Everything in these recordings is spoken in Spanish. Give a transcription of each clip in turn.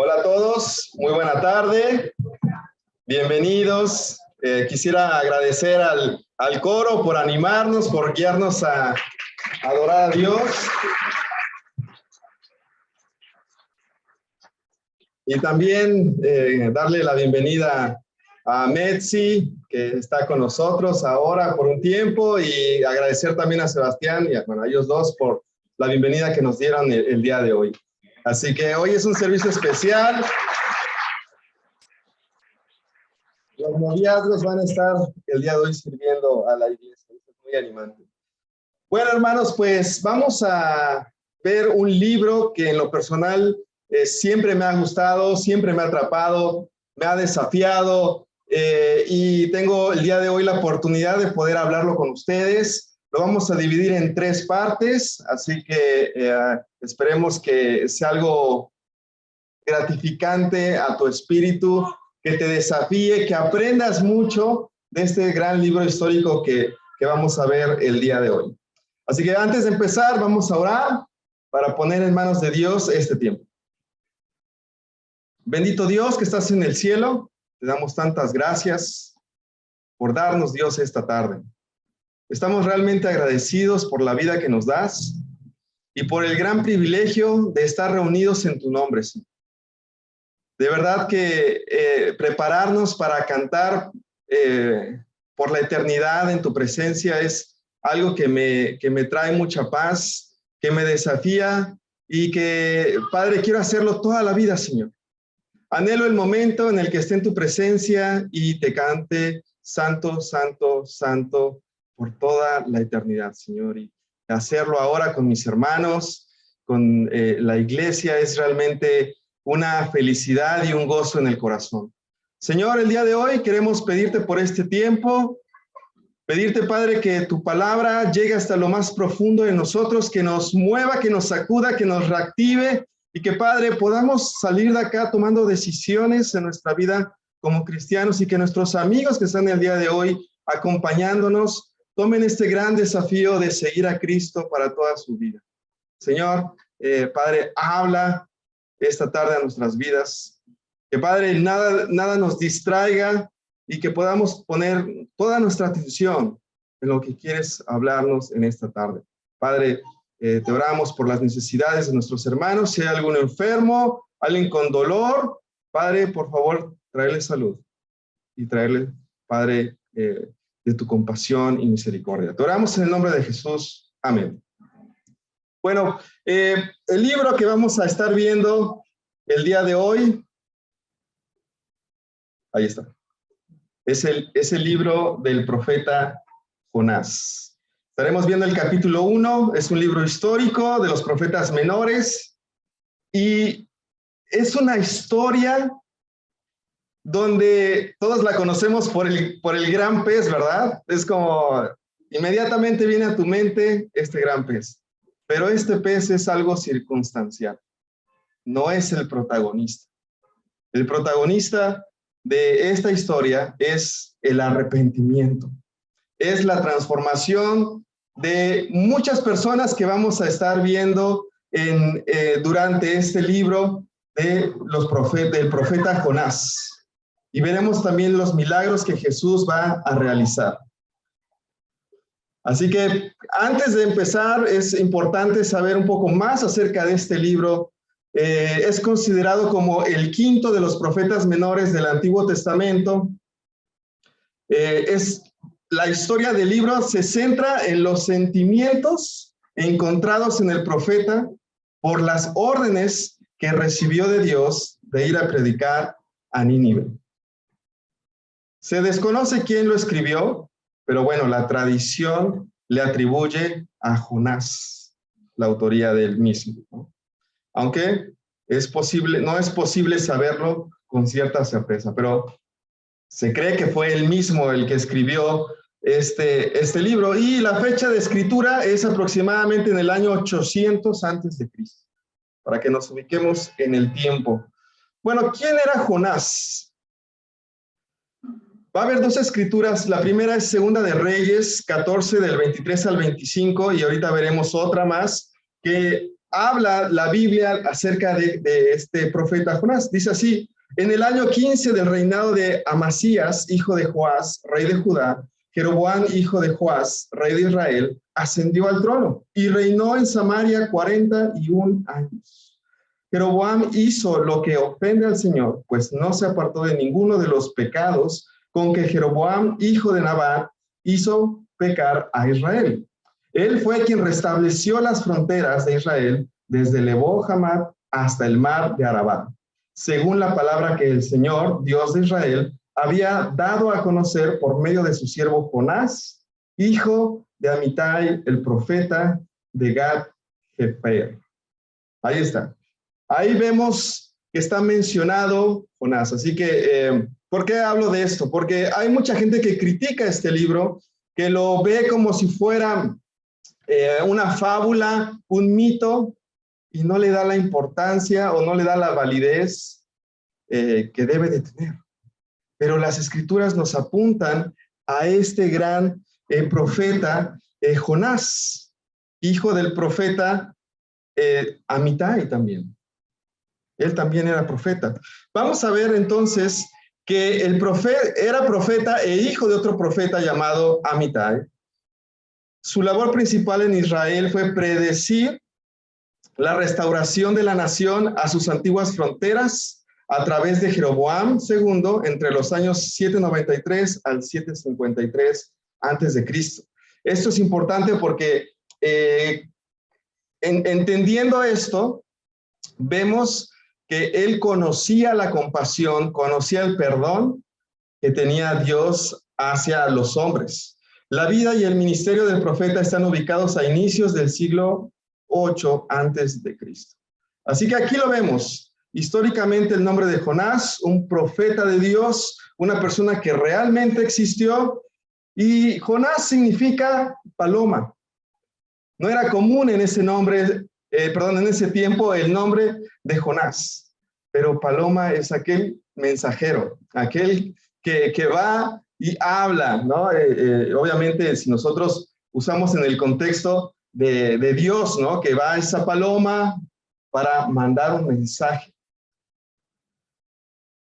Hola a todos, muy buena tarde, bienvenidos. Quisiera agradecer al coro por animarnos, por guiarnos a adorar a Dios. Y también darle la bienvenida a Metzi, que está con nosotros ahora por un tiempo, y agradecer también a Sebastián y a ellos dos por la bienvenida que nos dieron el día de hoy. Así que hoy es un servicio especial. Los noviazgos van a estar el día de hoy sirviendo a la iglesia. Es muy animante. Bueno, hermanos, pues vamos a ver un libro que en lo personal siempre me ha gustado, siempre me ha atrapado, me ha desafiado y tengo el día de hoy la oportunidad de poder hablarlo con ustedes. Lo vamos a dividir en 3 partes, así que esperemos que sea algo gratificante a tu espíritu, que te desafíe, que aprendas mucho de este gran libro histórico que vamos a ver el día de hoy. Así que antes de empezar, vamos a orar para poner en manos de Dios este tiempo. Bendito Dios que estás en el cielo, te damos tantas gracias por darnos, Dios, esta tarde. Estamos realmente agradecidos por la vida que nos das y por el gran privilegio de estar reunidos en tu nombre, Señor. De verdad que prepararnos para cantar por la eternidad en tu presencia es algo que me trae mucha paz, que me desafía y que, Padre, quiero hacerlo toda la vida, Señor. Anhelo el momento en el que esté en tu presencia y te cante santo, santo, santo por toda la eternidad, Señor. Y hacerlo ahora con mis hermanos, con la iglesia, es realmente una felicidad y un gozo en el corazón. Señor, el día de hoy queremos pedirte por este tiempo, pedirte, Padre, que tu palabra llegue hasta lo más profundo de nosotros, que nos mueva, que nos sacuda, que nos reactive y que, Padre, podamos salir de acá tomando decisiones en nuestra vida como cristianos y que nuestros amigos que están el día de hoy acompañándonos tomen este gran desafío de seguir a Cristo para toda su vida. Señor, Padre, habla esta tarde a nuestras vidas, que, Padre, nada nos distraiga y que podamos poner toda nuestra atención en lo que quieres hablarnos en esta tarde. Padre, te oramos por las necesidades de nuestros hermanos. Si hay algún enfermo, alguien con dolor, Padre, por favor, tráele salud y tráele, Padre, de tu compasión y misericordia. Te oramos en el nombre de Jesús. Amén. Bueno, el libro que vamos a estar viendo el día de hoy, ahí está, es el libro del profeta Jonás. Estaremos viendo el capítulo 1, es un libro histórico de los profetas menores y es una historia donde todos la conocemos por el gran pez, ¿verdad? Es como inmediatamente viene a tu mente este gran pez. Pero este pez es algo circunstancial, no es el protagonista. El protagonista de esta historia es el arrepentimiento, es la transformación de muchas personas que vamos a estar viendo durante este libro del profeta Jonás. Y veremos también los milagros que Jesús va a realizar. Así que antes de empezar es importante saber un poco más acerca de este libro. Es considerado como el quinto de los profetas menores del Antiguo Testamento. La historia del libro se centra en los sentimientos encontrados en el profeta por las órdenes que recibió de Dios de ir a predicar a Nínive. Se desconoce quién lo escribió, pero bueno, la tradición le atribuye a Jonás la autoría del mismo, ¿no? Aunque no es posible saberlo con cierta certeza, pero se cree que fue él mismo el que escribió este libro, y la fecha de escritura es aproximadamente en el año 800 a.C., para que nos ubiquemos en el tiempo. Bueno, ¿quién era Jonás? Va a haber 2 escrituras. La primera es Segunda de Reyes 14 del 23 al 25, y ahorita veremos otra más que habla la Biblia acerca de este profeta Jonás. Dice así: en el año 15 del reinado de Amasías, hijo de Joás, rey de Judá, Jeroboam, hijo de Joás, rey de Israel, ascendió al trono y reinó en Samaria 41 años. Jeroboam hizo lo que ofende al Señor, pues no se apartó de ninguno de los pecados con que Jeroboam, hijo de Nabat, hizo pecar a Israel. Él fue quien restableció las fronteras de Israel desde Lebo Hamat hasta el mar de Arabá, según la palabra que el Señor, Dios de Israel, había dado a conocer por medio de su siervo Jonás, hijo de Amitai, el profeta de Gat-Hefer. Ahí está. Ahí vemos que está mencionado Jonás. Así que, ¿por qué hablo de esto? Porque hay mucha gente que critica este libro, que lo ve como si fuera una fábula, un mito, y no le da la importancia o no le da la validez que debe de tener. Pero las escrituras nos apuntan a este gran profeta Jonás, hijo del profeta Amitai también. Él también era profeta. Vamos a ver entonces que el profeta era profeta e hijo de otro profeta llamado Amitai. Su labor principal en Israel fue predecir la restauración de la nación a sus antiguas fronteras a través de Jeroboam II entre los años 793 al 753 antes de Cristo. Esto es importante porque entendiendo esto, vemos que él conocía la compasión, conocía el perdón que tenía Dios hacia los hombres. La vida y el ministerio del profeta están ubicados a inicios del siglo 8 antes de Cristo. Así que aquí lo vemos. Históricamente el nombre de Jonás, un profeta de Dios, una persona que realmente existió, y Jonás significa paloma. No era común en ese nombre, en ese tiempo el nombre de Jonás, pero paloma es aquel mensajero, aquel que va y habla, ¿no? Obviamente si nosotros usamos en el contexto de Dios, ¿no? Que va esa paloma para mandar un mensaje.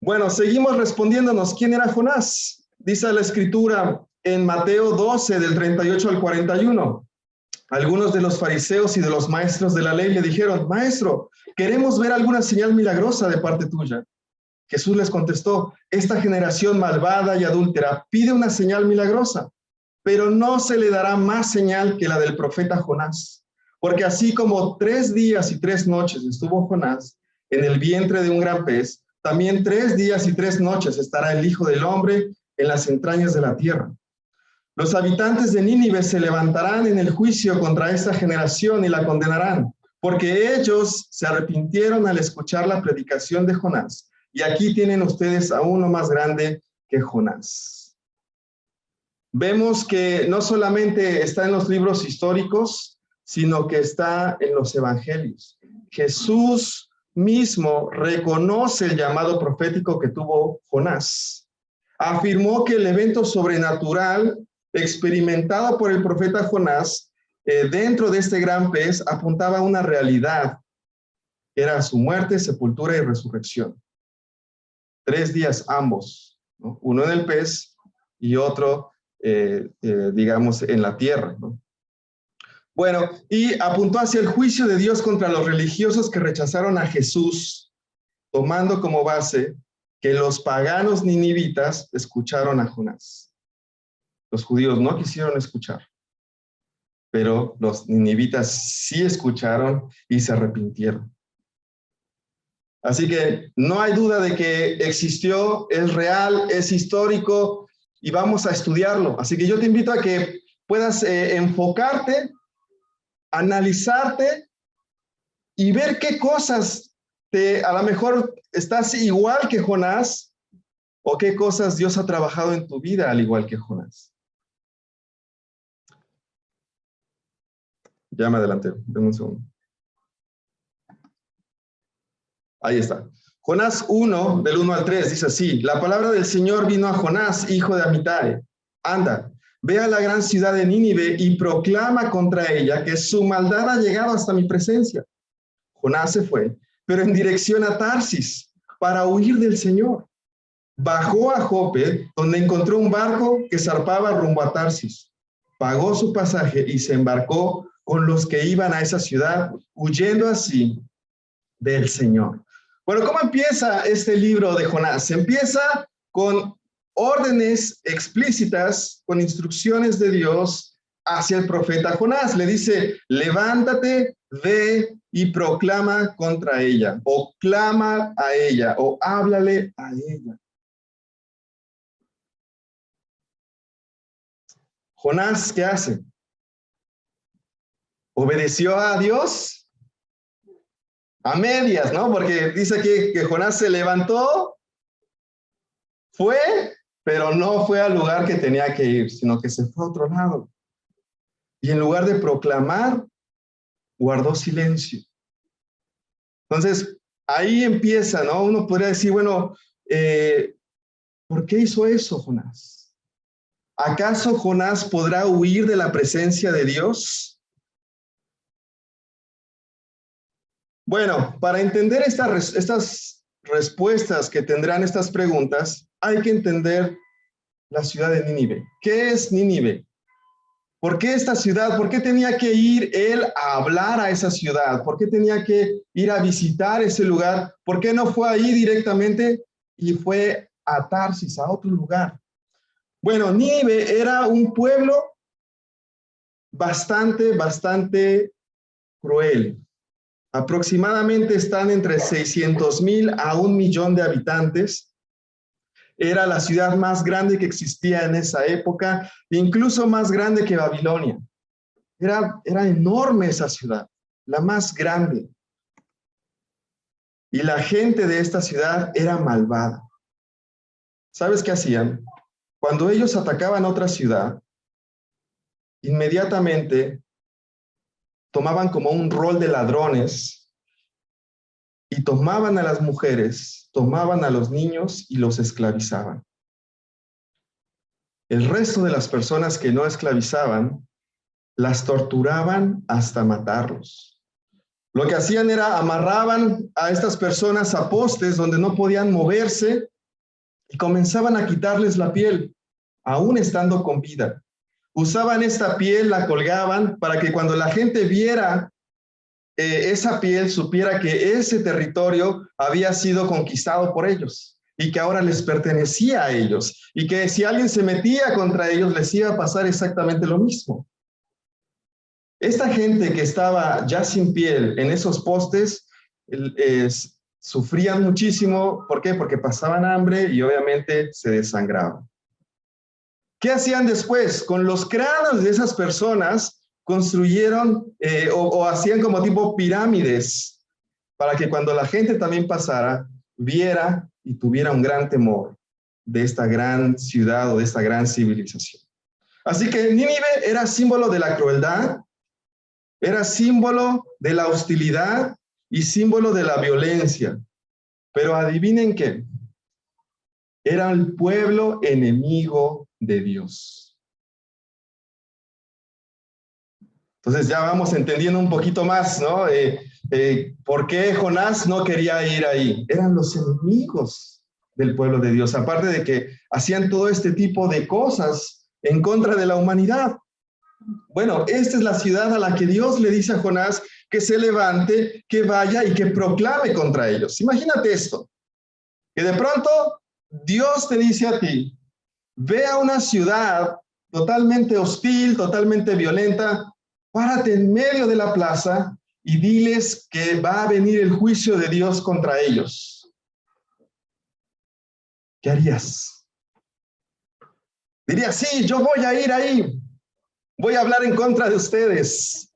Bueno, seguimos respondiéndonos, ¿quién era Jonás? Dice la escritura en Mateo 12, del 38 al 41. Algunos de los fariseos y de los maestros de la ley le dijeron: Maestro, queremos ver alguna señal milagrosa de parte tuya. Jesús les contestó: esta generación malvada y adúltera pide una señal milagrosa, pero no se le dará más señal que la del profeta Jonás. Porque así como 3 días y 3 noches estuvo Jonás en el vientre de un gran pez, también 3 días y 3 noches estará el Hijo del Hombre en las entrañas de la tierra. Los habitantes de Nínive se levantarán en el juicio contra esta generación y la condenarán, porque ellos se arrepintieron al escuchar la predicación de Jonás. Y aquí tienen ustedes a uno más grande que Jonás. Vemos que no solamente está en los libros históricos, sino que está en los evangelios. Jesús mismo reconoce el llamado profético que tuvo Jonás. Afirmó que el evento sobrenatural experimentado por el profeta Jonás dentro de este gran pez apuntaba a una realidad, que era su muerte, sepultura y resurrección. 3 días ambos, ¿no? Uno en el pez y otro, digamos, en la tierra, ¿no? Bueno, y apuntó hacia el juicio de Dios contra los religiosos que rechazaron a Jesús, tomando como base que los paganos ninivitas escucharon a Jonás. Los judíos no quisieron escuchar, pero los ninivitas sí escucharon y se arrepintieron. Así que no hay duda de que existió, es real, es histórico y vamos a estudiarlo. Así que yo te invito a que puedas enfocarte, analizarte y ver qué cosas a lo mejor estás igual que Jonás o qué cosas Dios ha trabajado en tu vida al igual que Jonás. Ya me adelanté, denme un segundo. Ahí está. Jonás 1, del 1 al 3, dice así: la palabra del Señor vino a Jonás, hijo de Amitai. Anda, ve a la gran ciudad de Nínive y proclama contra ella que su maldad ha llegado hasta mi presencia. Jonás se fue, pero en dirección a Tarsis, para huir del Señor. Bajó a Jope, donde encontró un barco que zarpaba rumbo a Tarsis. Pagó su pasaje y se embarcó con los que iban a esa ciudad, huyendo así del Señor. Bueno, ¿cómo empieza este libro de Jonás? Empieza con órdenes explícitas, con instrucciones de Dios hacia el profeta Jonás. Le dice, levántate, ve y proclama contra ella, o clama a ella, o háblale a ella. Jonás, ¿qué hace? ¿Obedeció a Dios? A medias, ¿no? Porque dice que Jonás se levantó, fue, pero no fue al lugar que tenía que ir, sino que se fue a otro lado. Y en lugar de proclamar, guardó silencio. Entonces, ahí empieza, ¿no? Uno podría decir, bueno, ¿por qué hizo eso Jonás? ¿Acaso Jonás podrá huir de la presencia de Dios? Bueno, para entender estas respuestas que tendrán estas preguntas, hay que entender la ciudad de Nínive. ¿Qué es Nínive? ¿Por qué esta ciudad? ¿Por qué tenía que ir él a hablar a esa ciudad? ¿Por qué tenía que ir a visitar ese lugar? ¿Por qué no fue ahí directamente y fue a Tarsis, a otro lugar? Bueno, Nínive era un pueblo bastante cruel. Aproximadamente están entre 600,000 a 1,000,000 de habitantes. Era la ciudad más grande que existía en esa época, incluso más grande que Babilonia. Era enorme esa ciudad, la más grande. Y la gente de esta ciudad era malvada. ¿Sabes qué hacían? Cuando ellos atacaban otra ciudad, inmediatamente tomaban como un rol de ladrones y tomaban a las mujeres, tomaban a los niños y los esclavizaban. El resto de las personas que no esclavizaban, las torturaban hasta matarlos. Lo que hacían era amarraban a estas personas a postes donde no podían moverse y comenzaban a quitarles la piel, aún estando con vida. Usaban esta piel, la colgaban para que cuando la gente viera esa piel, supiera que ese territorio había sido conquistado por ellos y que ahora les pertenecía a ellos y que si alguien se metía contra ellos les iba a pasar exactamente lo mismo. Esta gente que estaba ya sin piel en esos postes sufrían muchísimo. ¿Por qué? Porque pasaban hambre y obviamente se desangraban. ¿Qué hacían después? Con los cráneos de esas personas construyeron o hacían como tipo pirámides para que cuando la gente también pasara, viera y tuviera un gran temor de esta gran ciudad o de esta gran civilización. Así que Nínive era símbolo de la crueldad, era símbolo de la hostilidad y símbolo de la violencia. Pero adivinen qué, era el pueblo enemigo de Dios. Entonces ya vamos entendiendo un poquito más, ¿no? ¿Por qué Jonás no quería ir ahí? Eran los enemigos del pueblo de Dios, aparte de que hacían todo este tipo de cosas en contra de la humanidad. Bueno, esta es la ciudad a la que Dios le dice a Jonás que se levante, que vaya y que proclame contra ellos. Imagínate esto, que de pronto Dios te dice a ti, ve a una ciudad totalmente hostil, totalmente violenta, párate en medio de la plaza y diles que va a venir el juicio de Dios contra ellos. ¿Qué harías? Dirías, sí, yo voy a ir ahí. Voy a hablar en contra de ustedes.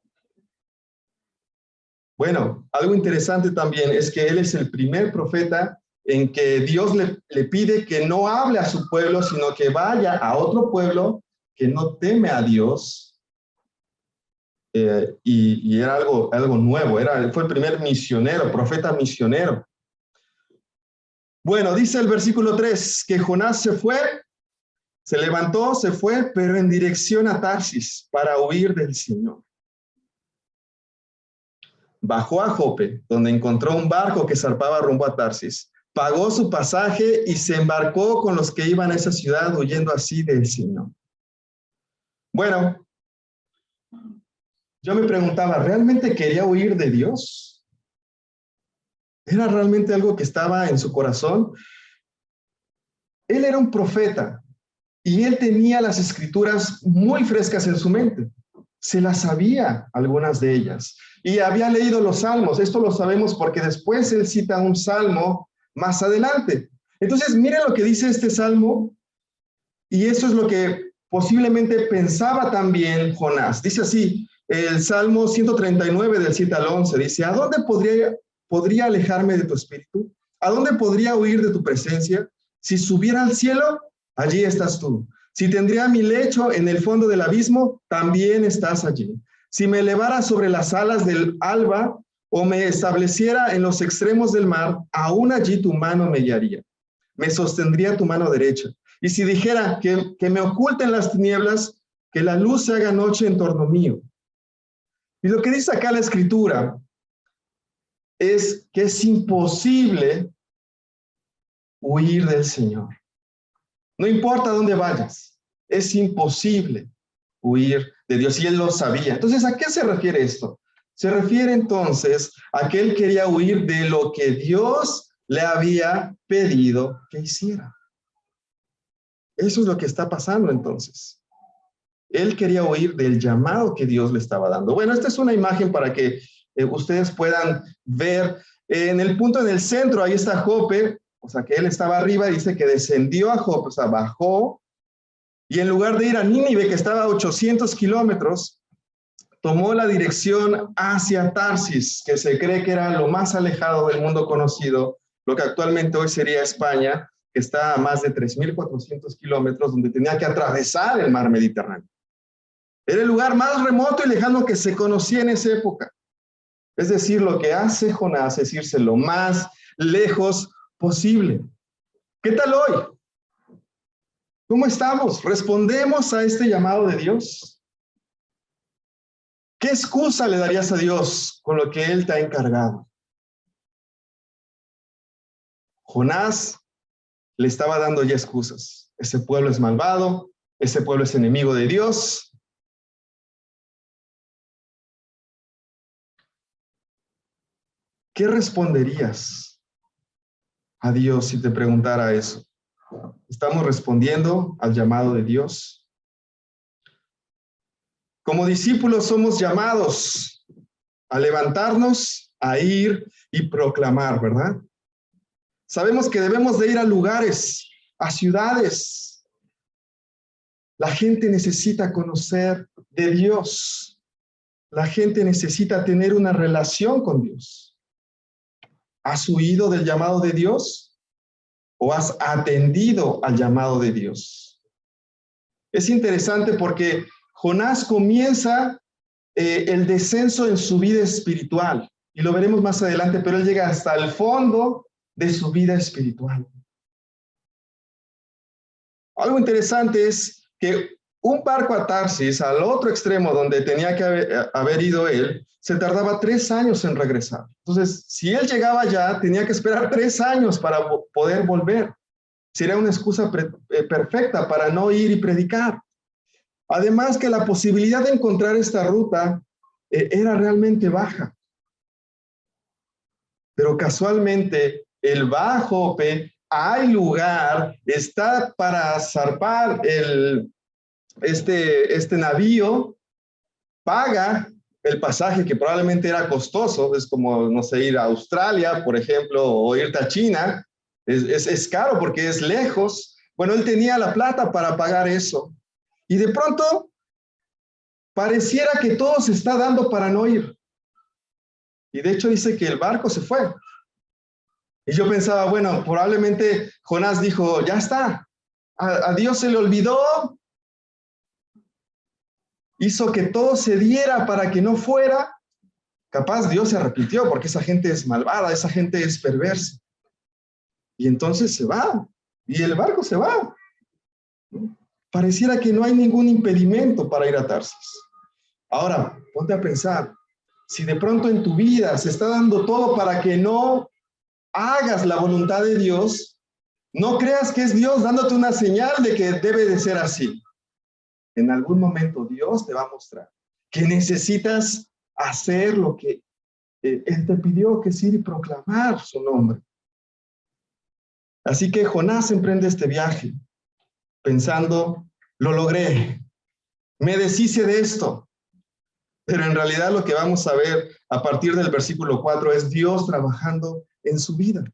Bueno, algo interesante también es que él es el primer profeta en que Dios le pide que no hable a su pueblo, sino que vaya a otro pueblo que no teme a Dios. Y era algo nuevo, fue el primer misionero, profeta misionero. Bueno, dice el versículo 3, que Jonás se levantó, se fue, pero en dirección a Tarsis para huir del Señor. bajó a Jope, donde encontró un barco que zarpaba rumbo a Tarsis, pagó su pasaje y se embarcó con los que iban a esa ciudad huyendo así del Señor. Bueno, yo me preguntaba, ¿realmente quería huir de Dios? ¿Era realmente algo que estaba en su corazón? Él era un profeta y él tenía las escrituras muy frescas en su mente. Se las sabía, algunas de ellas. Y había leído los salmos. Esto lo sabemos porque después él cita un salmo más adelante. Entonces, miren lo que dice este salmo. Y eso es lo que posiblemente pensaba también Jonás. Dice así, el Salmo 139 del 7 al 11, dice, ¿a dónde podría alejarme de tu espíritu? ¿A dónde podría huir de tu presencia? Si subiera al cielo, allí estás tú. Si tendría mi lecho en el fondo del abismo, también estás allí. Si me elevara sobre las alas del alba o me estableciera en los extremos del mar, aún allí tu mano me guiaría. Me sostendría tu mano derecha. Y si dijera que me oculten las tinieblas, que la luz se haga noche en torno mío. Y lo que dice acá la Escritura es que es imposible huir del Señor. No importa dónde vayas, es imposible huir de Dios. Y él lo sabía. Entonces, ¿a qué se refiere esto? Se refiere entonces a que él quería huir de lo que Dios le había pedido que hiciera. Eso es lo que está pasando entonces. Él quería huir del llamado que Dios le estaba dando. Bueno, esta es una imagen para que ustedes puedan ver. En el punto en el centro, ahí está Jope, o sea que él estaba arriba, dice que descendió a Jope, o sea, bajó, y en lugar de ir a Nínive, que estaba a 800 kilómetros, tomó la dirección hacia Tarsis, que se cree que era lo más alejado del mundo conocido, lo que actualmente hoy sería España, que está a más de 3.400 kilómetros, donde tenía que atravesar el mar Mediterráneo. Era el lugar más remoto y lejano que se conocía en esa época. Es decir, lo que hace Jonás es irse lo más lejos posible. ¿Qué tal hoy? ¿Cómo estamos? ¿Respondemos a este llamado de Dios? ¿Qué excusa le darías a Dios con lo que Él te ha encargado? Jonás le estaba dando ya excusas. Ese pueblo es malvado, ese pueblo es enemigo de Dios. ¿Qué responderías a Dios si te preguntara eso? ¿Estamos respondiendo al llamado de Dios? Como discípulos somos llamados a levantarnos, a ir y proclamar, ¿verdad? Sabemos que debemos de ir a lugares, a ciudades. La gente necesita conocer de Dios. La gente necesita tener una relación con Dios. ¿Has huido del llamado de Dios o has atendido al llamado de Dios? Es interesante porque Jonás comienza el descenso en su vida espiritual, y lo veremos más adelante, pero él llega hasta el fondo de su vida espiritual. Algo interesante es que un barco a Tarsis, al otro extremo donde tenía que haber ido él, se tardaba 3 años en regresar. Entonces, si él llegaba allá, tenía que esperar 3 años para poder volver. Sería una excusa perfecta para no ir y predicar. Además que la posibilidad de encontrar esta ruta era realmente baja. Pero casualmente el va a Jope, hay lugar, está para zarpar este navío, paga el pasaje que probablemente era costoso, es como, no sé, ir a Australia, por ejemplo, o irte a China, es caro porque es lejos. Bueno, él tenía la plata para pagar eso. Y de pronto, pareciera que todo se está dando para no ir. Y de hecho dice que el barco se fue. Y yo pensaba, bueno, probablemente Jonás dijo, ya está, a Dios se le olvidó. Hizo que todo se diera para que no fuera. Capaz Dios se arrepintió porque esa gente es malvada, esa gente es perversa. Y entonces se va, y el barco se va. Pareciera que no hay ningún impedimento para ir a Tarsis. Ahora, ponte a pensar, Si de pronto en tu vida se está dando todo para que no hagas la voluntad de Dios, no creas que es Dios dándote una señal de que debe de ser así. En algún momento Dios te va a mostrar que necesitas hacer lo que Él te pidió, que es ir y proclamar su nombre. Así que Jonás emprende este viaje pensando, lo logré, me deshice de esto. Pero en realidad lo que vamos a ver a partir del versículo 4 es Dios trabajando en su vida.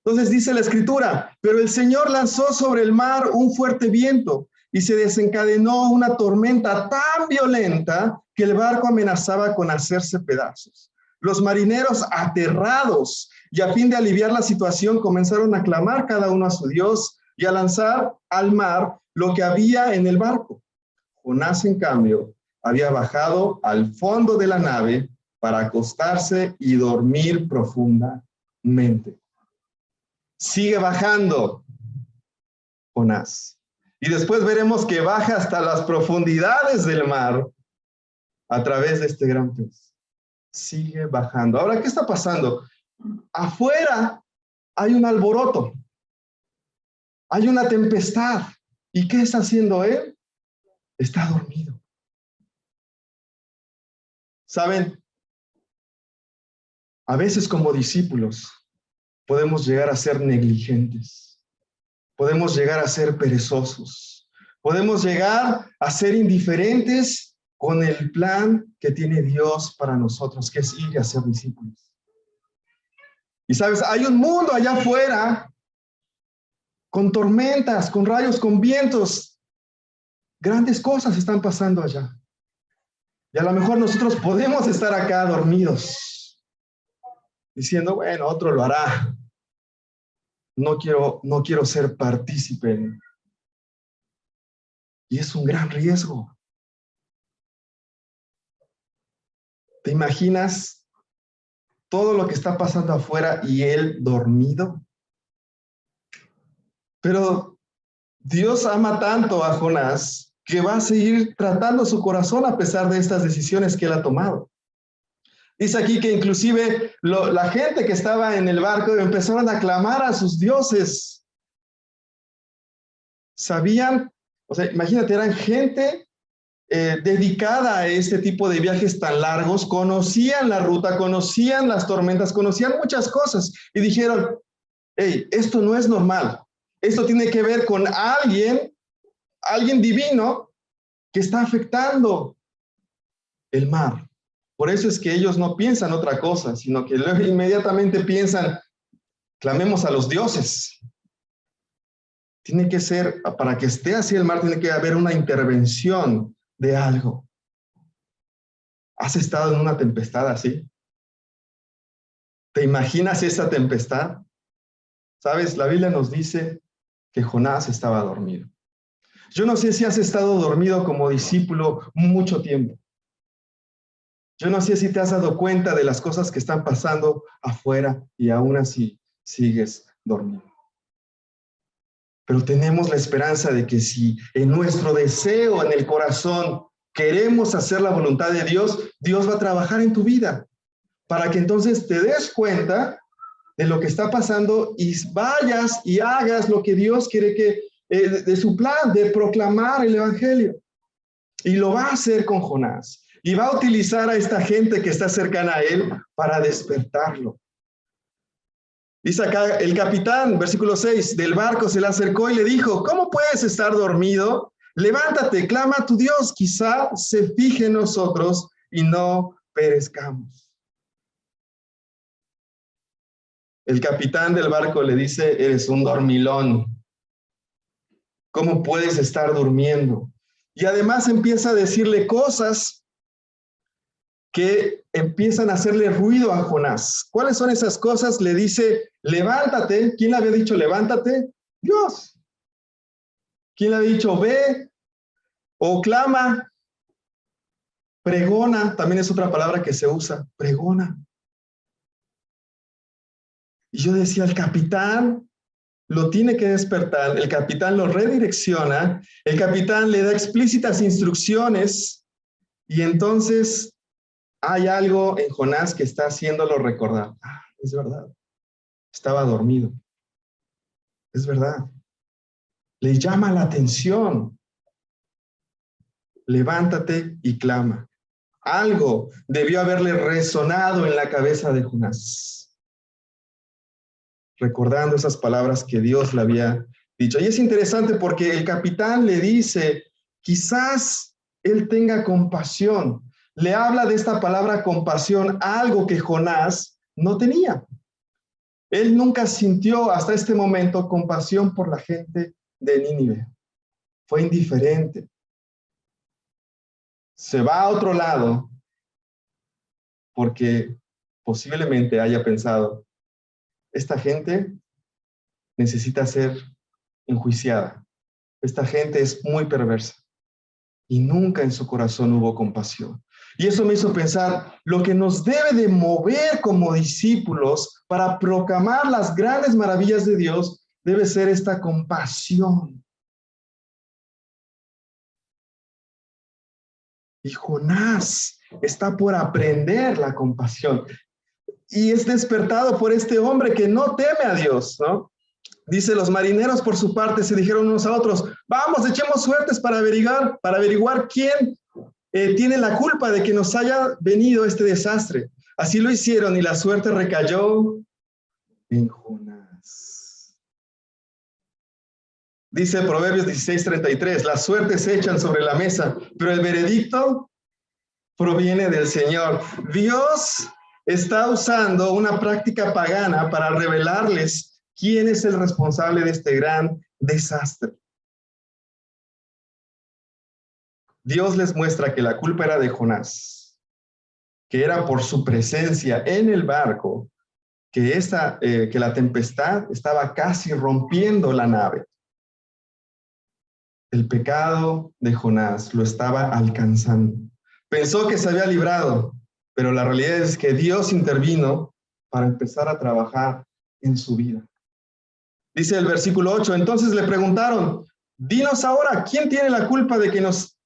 Entonces dice la Escritura, pero el Señor lanzó sobre el mar un fuerte viento y se desencadenó una tormenta tan violenta que el barco amenazaba con hacerse pedazos. Los marineros, aterrados y a fin de aliviar la situación, comenzaron a clamar cada uno a su Dios y a lanzar al mar lo que había en el barco. Jonás, en cambio, había bajado al fondo de la nave para acostarse y dormir profundamente. Sigue bajando Jonás. Y después veremos que baja hasta las profundidades del mar a través de este gran pez. Sigue bajando. Ahora, ¿qué está pasando? Afuera hay un alboroto. Hay una tempestad. ¿Y qué está haciendo él? Está dormido. ¿Saben? A veces como discípulos podemos llegar a ser negligentes, podemos llegar a ser perezosos, podemos llegar a ser indiferentes con el plan que tiene Dios para nosotros, que es ir a ser discípulos. Y sabes, hay un mundo allá afuera con tormentas, con rayos, con vientos. Grandes cosas están pasando allá. Y a lo mejor nosotros podemos estar acá dormidos, diciendo, bueno, otro lo hará. No quiero ser partícipe. Y es un gran riesgo. ¿Te imaginas todo lo que está pasando afuera y él dormido? Pero Dios ama tanto a Jonás que va a seguir tratando su corazón a pesar de estas decisiones que él ha tomado. Dice aquí que inclusive la gente que estaba en el barco empezaron a clamar a sus dioses. Sabían, o sea, imagínate, eran gente dedicada a este tipo de viajes tan largos, conocían la ruta, conocían las tormentas, conocían muchas cosas y dijeron, hey, esto no es normal, esto tiene que ver con alguien divino que está afectando el mar. Por eso es que ellos no piensan otra cosa, sino que luego inmediatamente piensan, clamemos a los dioses. Tiene que ser, para que esté así el mar, tiene que haber una intervención de algo. ¿Has estado en una tempestad así? ¿Te imaginas esa tempestad? ¿Sabes? La Biblia nos dice que Jonás estaba dormido. Yo no sé si has estado dormido como discípulo mucho tiempo. Yo no sé si te has dado cuenta de las cosas que están pasando afuera y aún así sigues dormido. Pero tenemos la esperanza de que si en nuestro deseo, en el corazón, queremos hacer la voluntad de Dios, Dios va a trabajar en tu vida para que entonces te des cuenta de lo que está pasando y vayas y hagas lo que Dios quiere que, de su plan, de proclamar el evangelio. Y lo va a hacer con Jonás. Y va a utilizar a esta gente que está cercana a él para despertarlo. Dice acá, el capitán, versículo 6, del barco se le acercó y le dijo, ¿cómo puedes estar dormido? Levántate, clama a tu Dios, quizá se fije en nosotros y no perezcamos. El capitán del barco le dice, eres un dormilón. ¿Cómo puedes estar durmiendo? Y además empieza a decirle cosas que empiezan a hacerle ruido a Jonás. ¿Cuáles son esas cosas? Le dice, levántate. ¿Quién le había dicho levántate? Dios. ¿Quién le había dicho ve o clama? Pregona, también es otra palabra que se usa, pregona. Y yo decía, el capitán lo tiene que despertar, el capitán lo redirecciona, el capitán le da explícitas instrucciones y entonces hay algo en Jonás que está haciéndolo recordar. Ah, es verdad. Estaba dormido. Es verdad. Le llama la atención. Levántate y clama. Algo debió haberle resonado en la cabeza de Jonás, recordando esas palabras que Dios le había dicho. Y es interesante porque el capitán le dice, quizás él tenga compasión. Le habla de esta palabra compasión, algo que Jonás no tenía. Él nunca sintió hasta este momento compasión por la gente de Nínive. Fue indiferente. Se va a otro lado porque posiblemente haya pensado, esta gente necesita ser enjuiciada. Esta gente es muy perversa. Y nunca en su corazón hubo compasión. Y eso me hizo pensar, lo que nos debe de mover como discípulos para proclamar las grandes maravillas de Dios debe ser esta compasión. Y Jonás está por aprender la compasión. Y es despertado por este hombre que no teme a Dios, ¿no? Dice, los marineros por su parte se dijeron unos a otros, vamos, echemos suertes para averiguar quién tiene la culpa de que nos haya venido este desastre. Así lo hicieron y la suerte recayó en Jonás. Dice Proverbios 16:33, las suertes se echan sobre la mesa, pero el veredicto proviene del Señor. Dios está usando una práctica pagana para revelarles quién es el responsable de este gran desastre. Dios les muestra que la culpa era de Jonás, que era por su presencia en el barco, que la tempestad estaba casi rompiendo la nave. El pecado de Jonás lo estaba alcanzando. Pensó que se había librado, pero la realidad es que Dios intervino para empezar a trabajar en su vida. Dice el versículo 8, entonces le preguntaron, dinos ahora, ¿quién tiene la culpa de que nos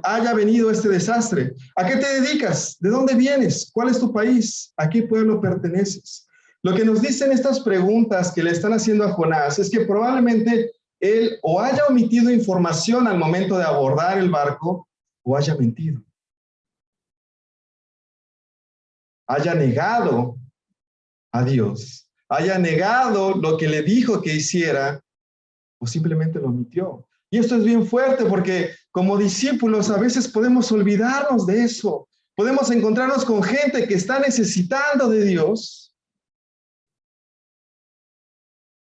haya venido este desastre? ¿A qué te dedicas? ¿De dónde vienes? ¿Cuál es tu país? ¿A qué pueblo perteneces? Lo que nos dicen estas preguntas que le están haciendo a Jonás es que probablemente él o haya omitido información al momento de abordar el barco o haya mentido. Haya negado a Dios, haya negado lo que le dijo que hiciera o simplemente lo omitió. Y esto es bien fuerte porque como discípulos a veces podemos olvidarnos de eso. Podemos encontrarnos con gente que está necesitando de Dios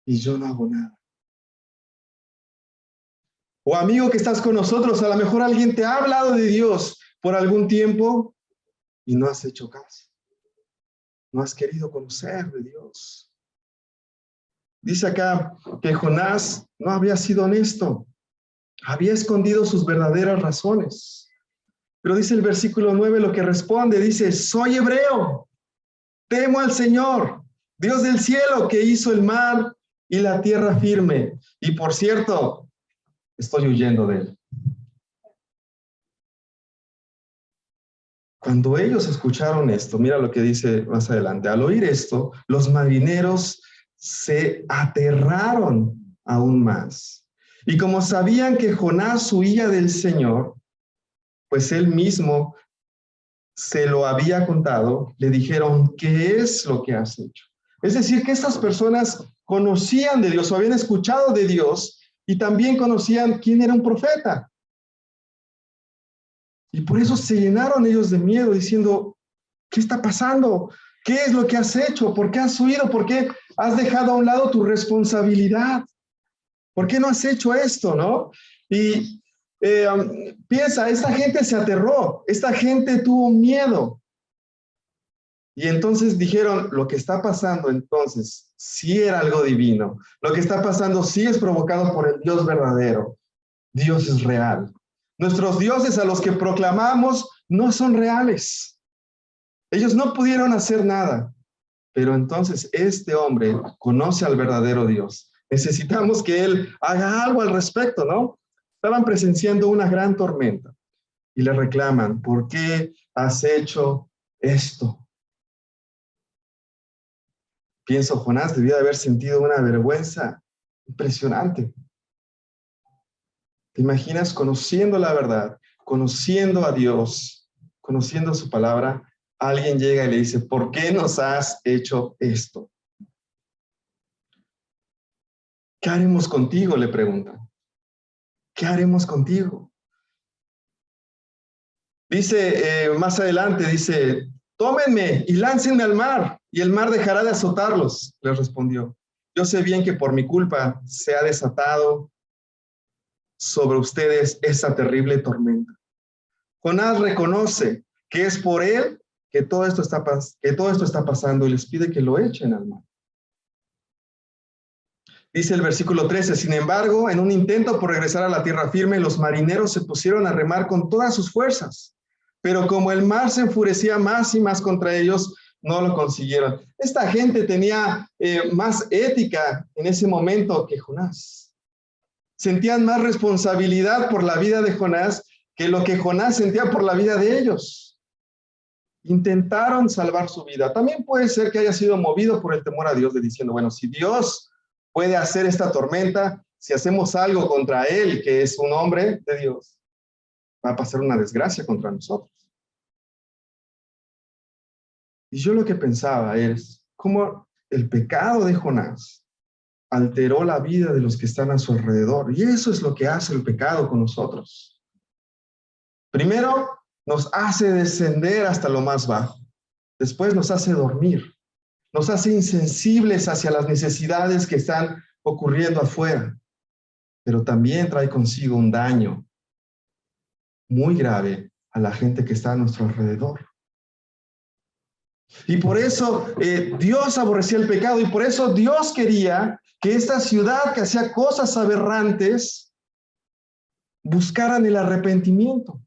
y yo no hago nada. O amigo que estás con nosotros, a lo mejor alguien te ha hablado de Dios por algún tiempo y no has hecho caso. No has querido conocer de Dios. Dice acá que Jonás no había sido honesto. Había escondido sus verdaderas razones. Pero dice el versículo 9 lo que responde. Dice, soy hebreo. Temo al Señor, Dios del cielo, que hizo el mar y la tierra firme. Y por cierto, estoy huyendo de él. Cuando ellos escucharon esto, mira lo que dice más adelante. Al oír esto, los marineros se aterraron aún más. Y como sabían que Jonás huía del Señor, pues él mismo se lo había contado, le dijeron, ¿qué es lo que has hecho? Es decir, que estas personas conocían de Dios o habían escuchado de Dios y también conocían quién era un profeta. Y por eso se llenaron ellos de miedo diciendo, ¿qué está pasando? ¿Qué es lo que has hecho? ¿Por qué has huido? ¿Por qué has dejado a un lado tu responsabilidad? ¿Por qué no has hecho esto, no? Y piensa, esta gente se aterró, esta gente tuvo miedo. Y entonces dijeron, lo que está pasando entonces sí era algo divino. Lo que está pasando sí es provocado por el Dios verdadero. Dios es real. Nuestros dioses a los que proclamamos no son reales. Ellos no pudieron hacer nada. Pero entonces este hombre conoce al verdadero Dios. Necesitamos que él haga algo al respecto, ¿no? Estaban presenciando una gran tormenta y le reclaman, ¿por qué has hecho esto. Pienso, Jonás debió de haber sentido una vergüenza impresionante. ¿Te imaginas conociendo la verdad, conociendo a Dios, conociendo su palabra? Alguien llega y le dice, ¿por qué nos has hecho esto? ¿Qué haremos contigo?, le preguntan. ¿Qué haremos contigo? Dice, más adelante, dice, tómenme y láncenme al mar, y el mar dejará de azotarlos, les respondió. Yo sé bien que por mi culpa se ha desatado sobre ustedes esa terrible tormenta. Jonás reconoce que es por él que todo esto está pasando y les pide que lo echen al mar. Dice el versículo 13, sin embargo, en un intento por regresar a la tierra firme, los marineros se pusieron a remar con todas sus fuerzas, pero como el mar se enfurecía más y más contra ellos, no lo consiguieron. Esta gente tenía más ética en ese momento que Jonás. Sentían más responsabilidad por la vida de Jonás que lo que Jonás sentía por la vida de ellos. Intentaron salvar su vida. También puede ser que haya sido movido por el temor a Dios, de diciendo, bueno, si Dios puede hacer esta tormenta, si hacemos algo contra él, que es un hombre de Dios, va a pasar una desgracia contra nosotros. Y yo lo que pensaba es cómo el pecado de Jonás alteró la vida de los que están a su alrededor. Y eso es lo que hace el pecado con nosotros. Primero, nos hace descender hasta lo más bajo. Después nos hace dormir. Nos hace insensibles hacia las necesidades que están ocurriendo afuera. Pero también trae consigo un daño muy grave a la gente que está a nuestro alrededor. Y por eso Dios aborrecía el pecado y por eso Dios quería que esta ciudad que hacía cosas aberrantes buscaran el arrepentimiento.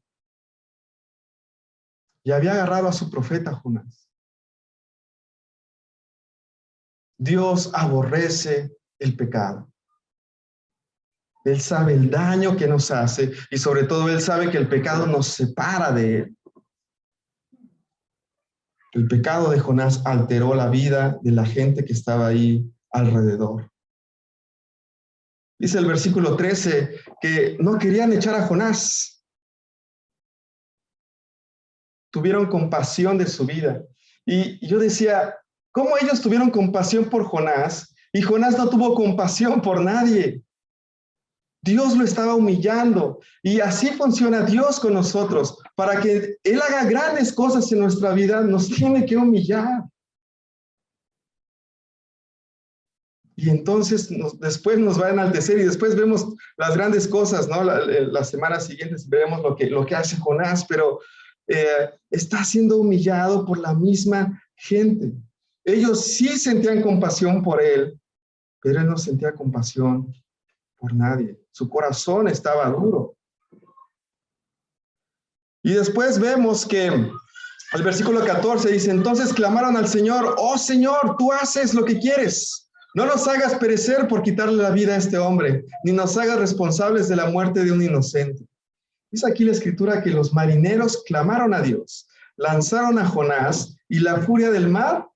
Y había agarrado a su profeta Jonás. Dios aborrece el pecado. Él sabe el daño que nos hace y sobre todo Él sabe que el pecado nos separa de Él. El pecado de Jonás alteró la vida de la gente que estaba ahí alrededor. Dice el versículo 13 que no querían echar a Jonás. Tuvieron compasión de su vida. Y yo decía, ¿cómo ellos tuvieron compasión por Jonás? Y Jonás no tuvo compasión por nadie. Dios lo estaba humillando. Y así funciona Dios con nosotros. Para que Él haga grandes cosas en nuestra vida, nos tiene que humillar. Y entonces después nos va a enaltecer y después vemos las grandes cosas, ¿no? Las semanas siguientes veremos lo que hace Jonás, pero está siendo humillado por la misma gente. Ellos sí sentían compasión por él, pero él no sentía compasión por nadie. Su corazón estaba duro. Y después vemos que el versículo 14 dice, entonces clamaron al Señor, oh Señor, tú haces lo que quieres. No nos hagas perecer por quitarle la vida a este hombre, ni nos hagas responsables de la muerte de un inocente. Dice aquí la escritura que los marineros clamaron a Dios, lanzaron a Jonás y la furia del mar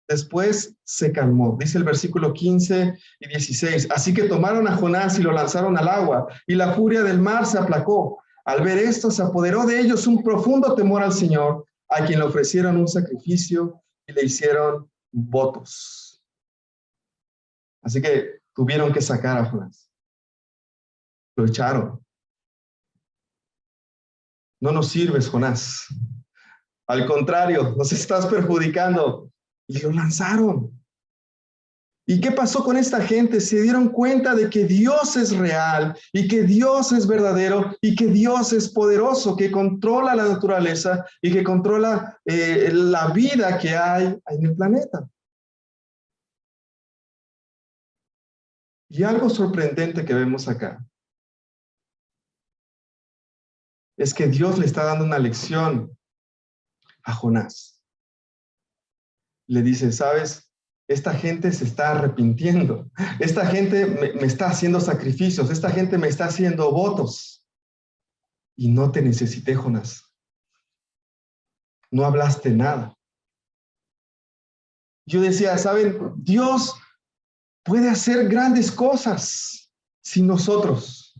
después se calmó. Dice el versículo 15 y 16. Así que tomaron a Jonás y lo lanzaron al agua y la furia del mar se aplacó. Al ver esto se apoderó de ellos un profundo temor al Señor, a quien le ofrecieron un sacrificio y le hicieron votos. Así que tuvieron que sacar a Jonás. Lo echaron. No nos sirves, Jonás. Al contrario, nos estás perjudicando. Y lo lanzaron. ¿Y qué pasó con esta gente? Se dieron cuenta de que Dios es real y que Dios es verdadero y que Dios es poderoso, que controla la naturaleza y que controla la vida que hay en el planeta. Y algo sorprendente que vemos acá es que Dios le está dando una lección a Jonás. Le dice, ¿sabes? Esta gente se está arrepintiendo. Esta gente me está haciendo sacrificios. Esta gente me está haciendo votos. Y no te necesité, Jonás. no hablaste nada. Yo decía, ¿saben? Dios puede hacer grandes cosas sin nosotros.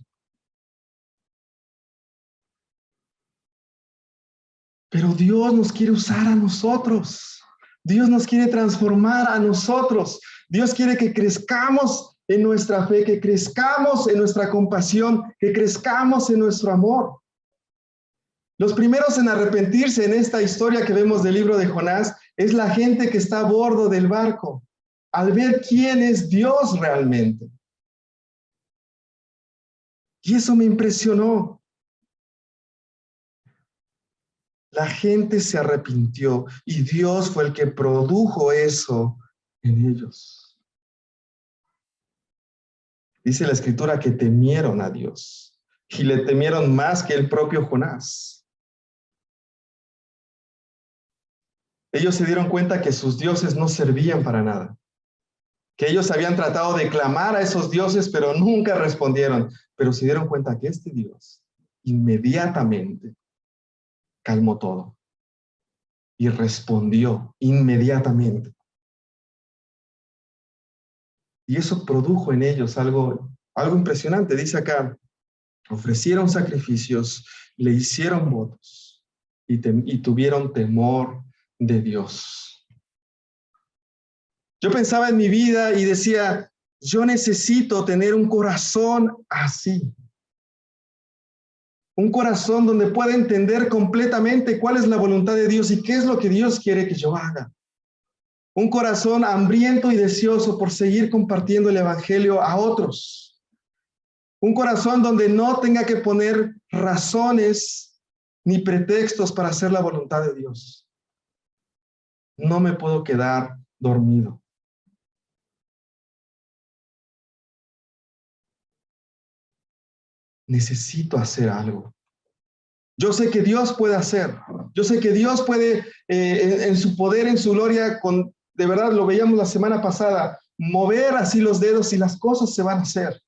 Pero Dios nos quiere usar a nosotros. Dios nos quiere transformar a nosotros. Dios quiere que crezcamos en nuestra fe, que crezcamos en nuestra compasión, que crezcamos en nuestro amor. Los primeros en arrepentirse en esta historia que vemos del libro de Jonás es la gente que está a bordo del barco, al ver quién es Dios realmente. Y eso me impresionó. La gente se arrepintió y Dios fue el que produjo eso en ellos. Dice la Escritura que temieron a Dios y le temieron más que el propio Jonás. Ellos se dieron cuenta que sus dioses no servían para nada, que ellos habían tratado de clamar a esos dioses, pero nunca respondieron. Pero se dieron cuenta que este Dios inmediatamente calmó todo y respondió inmediatamente. Y eso produjo en ellos algo impresionante. Dice acá, ofrecieron sacrificios, le hicieron votos y tuvieron temor de Dios. Yo pensaba en mi vida y decía, yo necesito tener un corazón así. Un corazón donde pueda entender completamente cuál es la voluntad de Dios y qué es lo que Dios quiere que yo haga. Un corazón hambriento y deseoso por seguir compartiendo el evangelio a otros. Un corazón donde no tenga que poner razones ni pretextos para hacer la voluntad de Dios. No me puedo quedar dormido. Necesito hacer algo. Yo sé que Dios puede hacer. Yo sé que Dios puede, en su poder, en su gloria, de verdad lo veíamos la semana pasada, mover así los dedos y las cosas se van a hacer.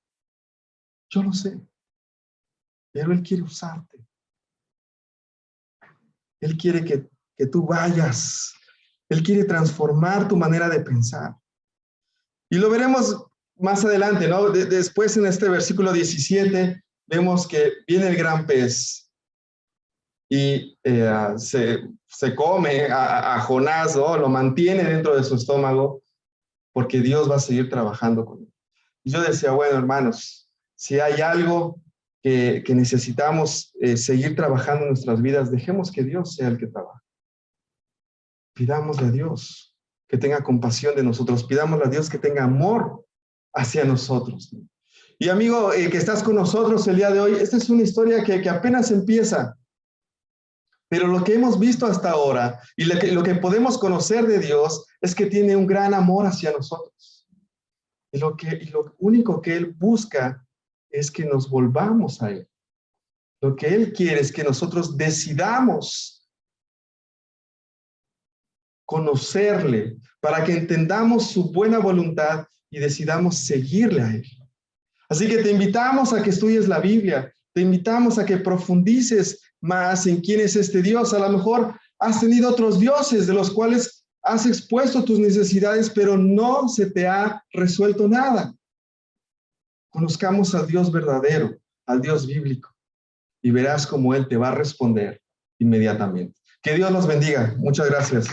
Yo lo sé. Pero Él quiere usarte. Él quiere que tú vayas. Él quiere transformar tu manera de pensar. Y lo veremos más adelante, ¿no? Después en este versículo 17 vemos que viene el gran pez y se come a Jonás, ¿no? Lo mantiene dentro de su estómago porque Dios va a seguir trabajando con él. Y yo decía, bueno, hermanos, si hay algo que necesitamos seguir trabajando en nuestras vidas, dejemos que Dios sea el que trabaje. Pidámosle a Dios que tenga compasión de nosotros, pidámosle a Dios que tenga amor hacia nosotros. Y amigo, que estás con nosotros el día de hoy, esta es una historia que apenas empieza, pero lo que hemos visto hasta ahora y lo que podemos conocer de Dios es que tiene un gran amor hacia nosotros. Y lo único que Él busca es que nos volvamos a Él. Lo que Él quiere es que nosotros decidamos conocerle para que entendamos su buena voluntad y decidamos seguirle a Él. Así que te invitamos a que estudies la Biblia, te invitamos a que profundices más en quién es este Dios. A lo mejor has tenido otros dioses de los cuales has expuesto tus necesidades, pero no se te ha resuelto nada. Conozcamos al Dios verdadero, al Dios bíblico, y verás cómo Él te va a responder inmediatamente. Que Dios los bendiga. Muchas gracias.